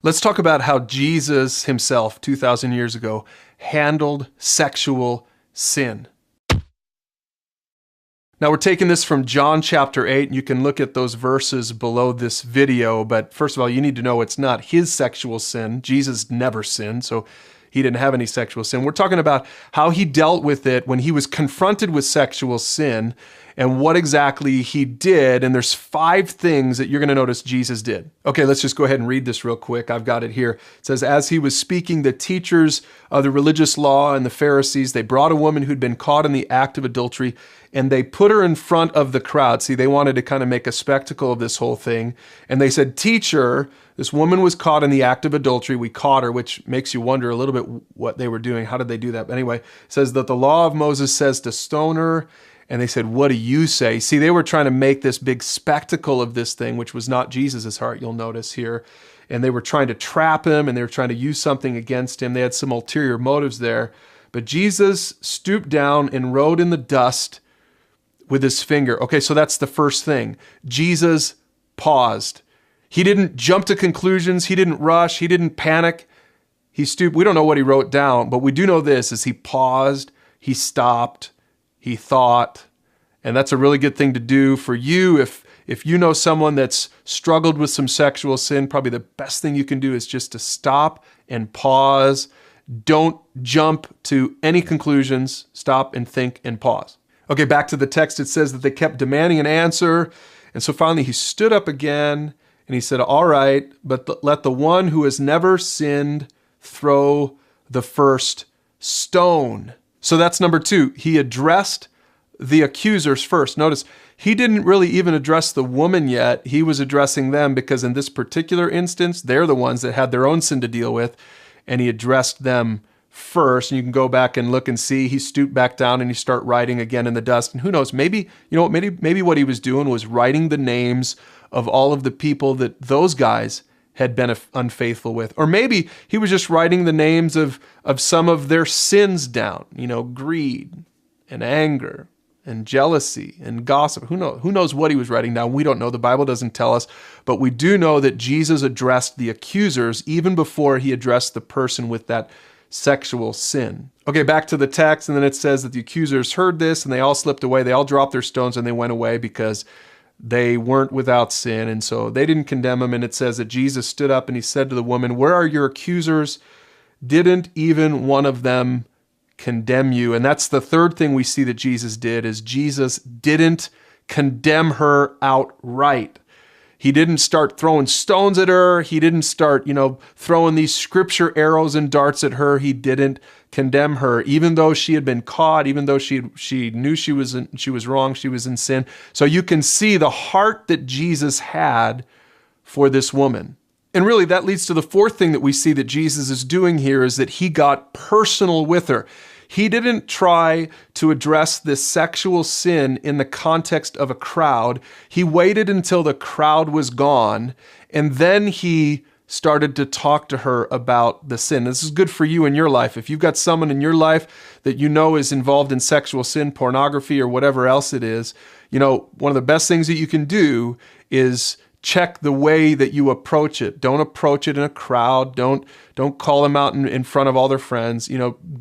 Let's talk about how Jesus himself, 2,000 years ago, handled sexual sin. Now we're taking this from John chapter 8, and you can look at those verses below this video, but first of all, you need to know it's not his sexual sin. Jesus never sinned, so he didn't have any sexual sin. We're talking about how he dealt with it when he was confronted with sexual sin and what exactly he did. And there's 5 things that you're going to notice Jesus did. Okay, let's just go ahead and read this real quick. I've got it here. It says, as he was speaking, the teachers of the religious law and the Pharisees, they brought a woman who'd been caught in the act of adultery, and they put her in front of the crowd. See, they wanted to kind of make a spectacle of this whole thing. And they said, teacher, this woman was caught in the act of adultery. We caught her, which makes you wonder a little bit what they were doing. How did they do that? But anyway, it says that the law of Moses says to stone her. And they said, what do you say? See, they were trying to make this big spectacle of this thing, which was not Jesus's heart, you'll notice here. And they were trying to trap him, and they were trying to use something against him. They had some ulterior motives there. But Jesus stooped down and wrote in the dust with his finger. Okay, so that's the first thing. Jesus paused. He didn't jump to conclusions. He didn't rush. He didn't panic. He stooped. We don't know what he wrote down, but we do know this, is he paused, he stopped, he thought. And that's a really good thing to do for you. If you know someone that's struggled with some sexual sin, probably the best thing you can do is just to stop and pause. Don't jump to any conclusions. Stop and think and pause. Okay, back to the text. It says that they kept demanding an answer. And so finally he stood up again and he said, all right, but let the one who has never sinned throw the first stone. So that's number 2. He addressed the accusers first. Notice, he didn't really even address the woman yet. He was addressing them because in this particular instance, they're the ones that had their own sin to deal with, and he addressed them first. And you can go back and look and see, he stooped back down and he started writing again in the dust. And who knows, maybe what he was doing was writing the names of all of the people that those guys had been unfaithful with. Or maybe he was just writing the names of some of their sins down, greed and anger and jealousy and gossip. Who knows what he was writing down? We don't know. The Bible doesn't tell us. But we do know that Jesus addressed the accusers even before he addressed the person with that sexual sin. Okay, back to the text. And then it says that the accusers heard this and they all slipped away. They all dropped their stones and they went away because they weren't without sin, and so they didn't condemn him. And it says that Jesus stood up and he said to the woman, where are your accusers? Didn't even one of them condemn you? And that's the third thing we see that Jesus did, is Jesus didn't condemn her outright. He didn't start throwing stones at her. He didn't start, throwing these scripture arrows and darts at her. He didn't condemn her, even though she had been caught, even though she knew she was wrong, she was in sin. So you can see the heart that Jesus had for this woman. And really that leads to the fourth thing that we see that Jesus is doing here, is that he got personal with her. He didn't try to address this sexual sin in the context of a crowd. He waited until the crowd was gone, and then he started to talk to her about the sin. This is good for you in your life. If you've got someone in your life that you know is involved in sexual sin, pornography, or whatever else it is, one of the best things that you can do is check the way that you approach it. Don't approach it in a crowd. Don't call them out in front of all their friends.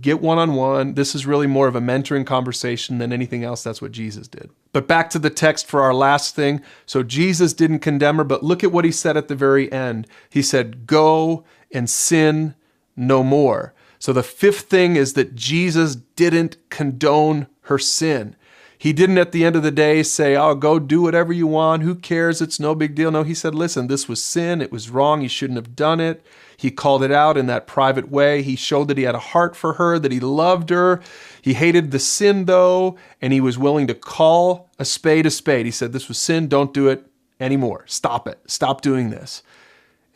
Get one-on-one. This is really more of a mentoring conversation than anything else. That's what Jesus did. But back to the text for our last thing. So Jesus didn't condemn her, but look at what he said at the very end. He said, go and sin no more. So the fifth thing is that Jesus didn't condone her sin. He didn't at the end of the day say, oh, go do whatever you want. Who cares? It's no big deal. No, he said, listen, this was sin. It was wrong. You shouldn't have done it. He called it out in that private way. He showed that he had a heart for her, that he loved her. He hated the sin, though, and he was willing to call a spade a spade. He said, this was sin. Don't do it anymore. Stop it. Stop doing this.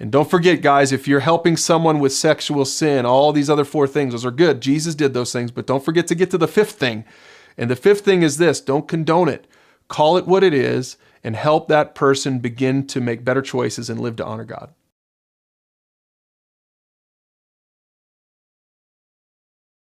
And don't forget, guys, if you're helping someone with sexual sin, all these other 4 things, those are good. Jesus did those things, but don't forget to get to the 5th thing. And the 5th thing is this: don't condone it. Call it what it is and help that person begin to make better choices and live to honor God.